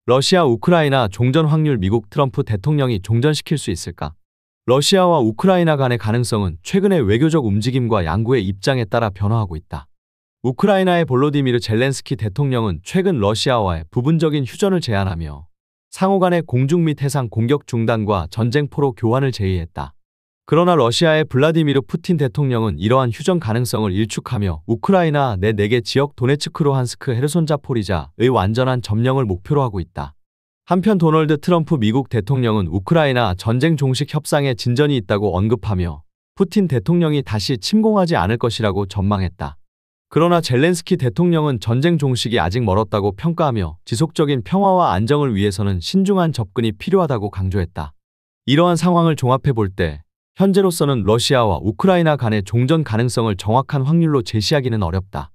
러시아 우크라이나 종전 확률 미국 트럼프 대통령이 종전시킬 수 있을까? 러시아와 우크라이나 간의 가능성은 최근의 외교적 움직임과 양국의 입장에 따라 변화하고 있다. 우크라이나의 볼로디미르 젤렌스키 대통령은 최근 러시아와의 부분적인 휴전을 제안하며 상호 간의 공중 및 해상 공격 중단과 전쟁포로 교환을 제의했다. 그러나 러시아의 블라디미르 푸틴 대통령은 이러한 휴전 가능성을 일축하며 우크라이나 내 4개 지역 도네츠크, 루한스크, 헤르손, 자포리자의 완전한 점령을 목표로 하고 있다. 한편 도널드 트럼프 미국 대통령은 우크라이나 전쟁 종식 협상에 진전이 있다고 언급하며 푸틴 대통령이 다시 침공하지 않을 것이라고 전망했다. 그러나 젤렌스키 대통령은 전쟁 종식이 아직 멀었다고 평가하며 지속적인 평화와 안정을 위해서는 신중한 접근이 필요하다고 강조했다. 이러한 상황을 종합해 볼 때 현재로서는 러시아와 우크라이나 간의 종전 가능성을 정확한 확률로 제시하기는 어렵다.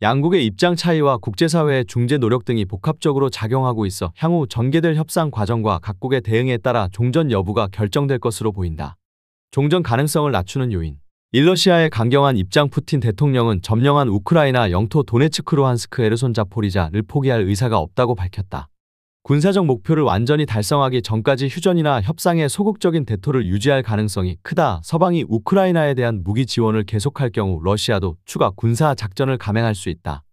양국의 입장 차이와 국제사회의 중재 노력 등이 복합적으로 작용하고 있어 향후 전개될 협상 과정과 각국의 대응에 따라 종전 여부가 결정될 것으로 보인다. 종전 가능성을 낮추는 요인. 러시아의 강경한 입장. 푸틴 대통령은 점령한 우크라이나 영토 도네츠크, 루한스크, 헤르손, 자포리자를 포기할 의사가 없다고 밝혔다. 군사적 목표를 완전히 달성하기 전까지 휴전이나 협상의 소극적인 대토를 유지할 가능성이 크다. 서방이 우크라이나에 대한 무기 지원을 계속할 경우 러시아도 추가 군사 작전을 감행할 수 있다.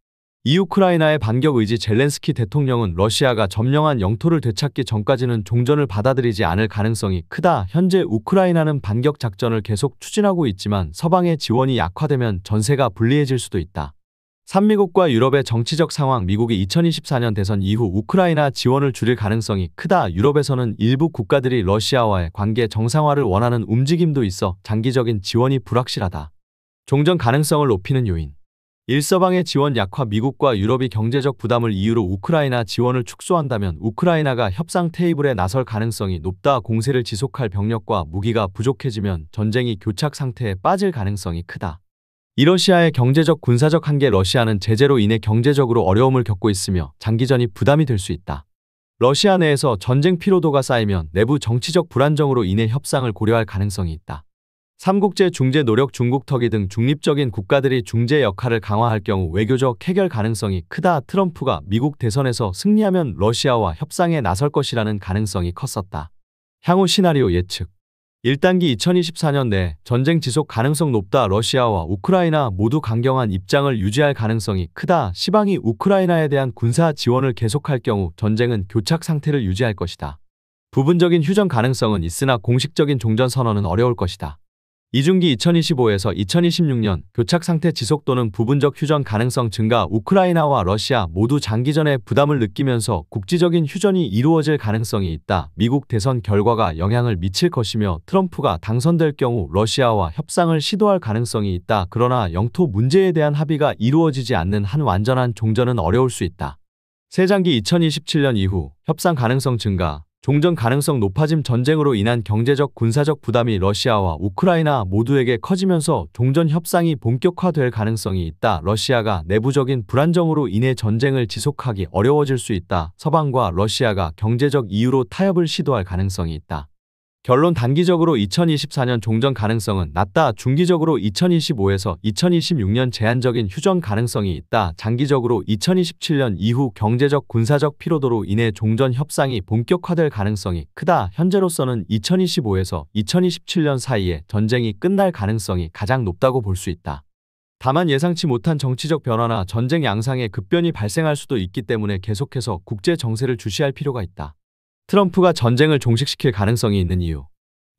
이 우크라이나의 반격 의지. 젤렌스키 대통령은 러시아가 점령한 영토를 되찾기 전까지는 종전을 받아들이지 않을 가능성이 크다. 현재 우크라이나는 반격 작전을 계속 추진하고 있지만 서방의 지원이 약화되면 전세가 불리해질 수도 있다. 미국과 유럽의 정치적 상황. 미국이 2024년 대선 이후 우크라이나 지원을 줄일 가능성이 크다. 유럽에서는 일부 국가들이 러시아와의 관계 정상화를 원하는 움직임도 있어 장기적인 지원이 불확실하다. 종전 가능성을 높이는 요인. 서방의 지원 약화. 미국과 유럽이 경제적 부담을 이유로 우크라이나 지원을 축소한다면 우크라이나가 협상 테이블에 나설 가능성이 높다. 공세를 지속할 병력과 무기가 부족해지면 전쟁이 교착 상태에 빠질 가능성이 크다. 러시아의 경제적 군사적 한계. 러시아는 제재로 인해 경제적으로 어려움을 겪고 있으며 장기전이 부담이 될 수 있다. 러시아 내에서 전쟁 피로도가 쌓이면 내부 정치적 불안정으로 인해 협상을 고려할 가능성이 있다. 삼국제 중재 노력. 중국, 터키 등 중립적인 국가들이 중재 역할을 강화할 경우 외교적 해결 가능성이 크다. 트럼프가 미국 대선에서 승리하면 러시아와 협상에 나설 것이라는 가능성이 컸었다. 향후 시나리오 예측. 1단기 2024년 내 전쟁 지속 가능성 높다. 러시아와 우크라이나 모두 강경한 입장을 유지할 가능성이 크다. 시방이 우크라이나에 대한 군사 지원을 계속할 경우 전쟁은 교착 상태를 유지할 것이다. 부분적인 휴전 가능성은 있으나 공식적인 종전 선언은 어려울 것이다. 2중기 2025에서 2026년 교착 상태 지속 또는 부분적 휴전 가능성 증가. 우크라이나와 러시아 모두 장기전의 부담을 느끼면서 국지적인 휴전이 이루어질 가능성이 있다. 미국 대선 결과가 영향을 미칠 것이며 트럼프가 당선될 경우 러시아와 협상을 시도할 가능성이 있다. 그러나 영토 문제에 대한 합의가 이루어지지 않는 한 완전한 종전은 어려울 수 있다. 세장기 2027년 이후 협상 가능성 증가. 종전 가능성 높아짐. 전쟁으로 인한 경제적 군사적 부담이 러시아와 우크라이나 모두에게 커지면서 종전 협상이 본격화될 가능성이 있다. 러시아가 내부적인 불안정으로 인해 전쟁을 지속하기 어려워질 수 있다. 서방과 러시아가 경제적 이유로 타협을 시도할 가능성이 있다. 결론. 단기적으로 2024년 종전 가능성은 낮다. 중기적으로 2025에서 2026년 제한적인 휴전 가능성이 있다. 장기적으로 2027년 이후 경제적 군사적 피로도로 인해 종전 협상이 본격화될 가능성이 크다. 현재로서는 2025에서 2027년 사이에 전쟁이 끝날 가능성이 가장 높다고 볼 수 있다. 다만 예상치 못한 정치적 변화나 전쟁 양상에 급변이 발생할 수도 있기 때문에 계속해서 국제 정세를 주시할 필요가 있다. 트럼프가 전쟁을 종식시킬 가능성이 있는 이유.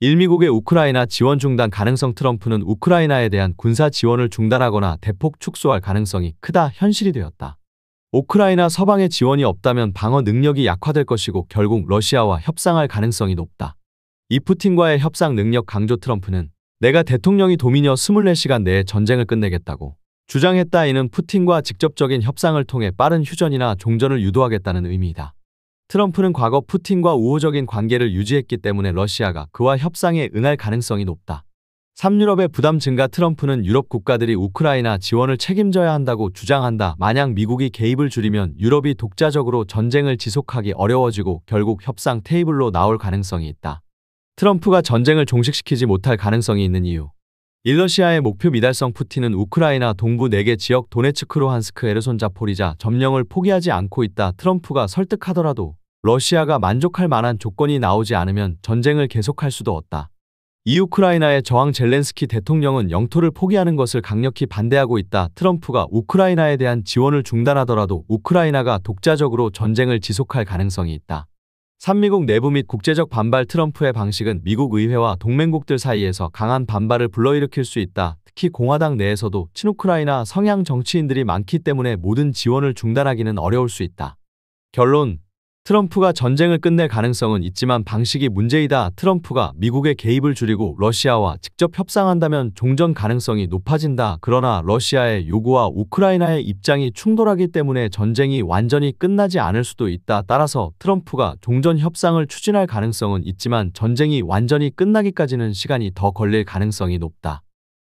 미국의 우크라이나 지원 중단 가능성. 트럼프는 우크라이나에 대한 군사 지원을 중단하거나 대폭 축소할 가능성이 크다. 현실이 되었다. 우크라이나 서방의 지원이 없다면 방어 능력이 약화될 것이고 결국 러시아와 협상할 가능성이 높다. 이 푸틴과의 협상 능력 강조. 트럼프는 내가 대통령이 도미녀 24시간 내에 전쟁을 끝내겠다고 주장했다. 이는 푸틴과 직접적인 협상을 통해 빠른 휴전이나 종전을 유도하겠다는 의미이다. 트럼프는 과거 푸틴과 우호적인 관계를 유지했기 때문에 러시아가 그와 협상에 응할 가능성이 높다. 유럽의 부담 증가. 트럼프는 유럽 국가들이 우크라이나 지원을 책임져야 한다고 주장한다. 만약 미국이 개입을 줄이면 유럽이 독자적으로 전쟁을 지속하기 어려워지고 결국 협상 테이블로 나올 가능성이 있다. 트럼프가 전쟁을 종식시키지 못할 가능성이 있는 이유. 러시아의 목표 미달성. 푸틴은 우크라이나 동부 4개 지역 도네츠크, 루한스크, 헤르손, 자포리자 점령을 포기하지 않고 있다. 트럼프가 설득하더라도 러시아가 만족할 만한 조건이 나오지 않으면 전쟁을 계속할 수도 없다. 이 우크라이나의 저항 젤렌스키 대통령은 영토를 포기하는 것을 강력히 반대하고 있다. 트럼프가 우크라이나에 대한 지원을 중단하더라도 우크라이나가 독자적으로 전쟁을 지속할 가능성이 있다. 산미국 내부 및 국제적 반발. 트럼프의 방식은 미국 의회와 동맹국들 사이에서 강한 반발을 불러일으킬 수 있다. 특히 공화당 내에서도 친우크라이나 성향 정치인들이 많기 때문에 모든 지원을 중단하기는 어려울 수 있다. 결론: 트럼프가 전쟁을 끝낼 가능성은 있지만 방식이 문제이다. 트럼프가 미국의 개입을 줄이고 러시아와 직접 협상한다면 종전 가능성이 높아진다. 그러나 러시아의 요구와 우크라이나의 입장이 충돌하기 때문에 전쟁이 완전히 끝나지 않을 수도 있다. 따라서 트럼프가 종전 협상을 추진할 가능성은 있지만 전쟁이 완전히 끝나기까지는 시간이 더 걸릴 가능성이 높다.